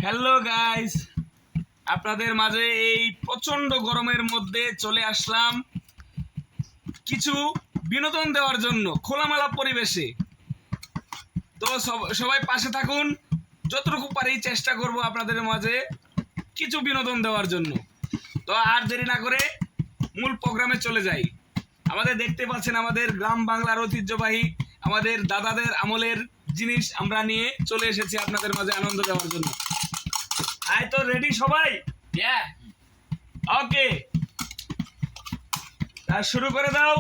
Hello guys, আপনাদের মাঝে এই প্রচন্ড গরমের মধ্যে চলে আসলাম কিছু বিনোদন দেওয়ার জন্য খোলামেলা পরিবেশে। তো সবাই পাশে থাকুন, যতটুকু পারি চেষ্টা করব আপনাদের মাঝে কিছু বিনোদন দেওয়ার জন্য। তো আর দেরি না করে মূল প্রোগ্রামে চলে যাই। আমাদের দেখতে পাচ্ছেন আমাদের গ্রাম বাংলার ঐতিহ্যবাহী আমাদের দাদাদের আমলের জিনিস আমরা নিয়ে চলে এসেছি আপনাদের মাঝে আনন্দ দেওয়ার জন্য। আয় তো রেডি সবাই? ওকে, তা শুরু করে দাও।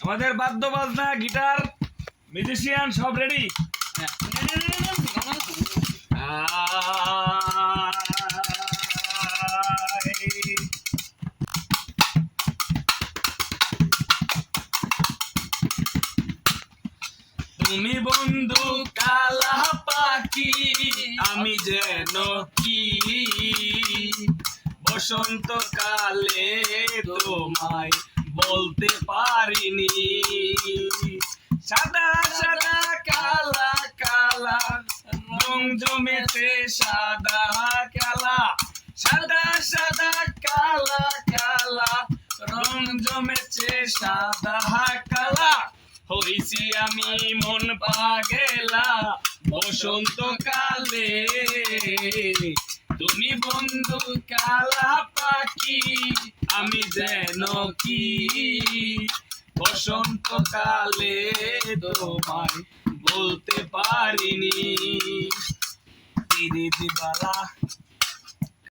আমাদের বাদ্য বাজনা, গিটার, মিউজিশিয়ান সব রেডি? তুমি বন্ধু কালা পাখি, আমি যেন কি বসন্ত কালে তোমায় বলতে পারিনি। সাদা সাদা কালা কালা রং জমেছে সাদা কালা, সাদা সাদা কালা কালা রং জমেছে সাদা কালা। হইছি আমি মন পাগেলা বসন্ত কালে, তুমি বন্ধু কালা পাখি, আমি যেন কি বসন্ত কালে তোমায় বলতে পারিনি। দিদি দিবালা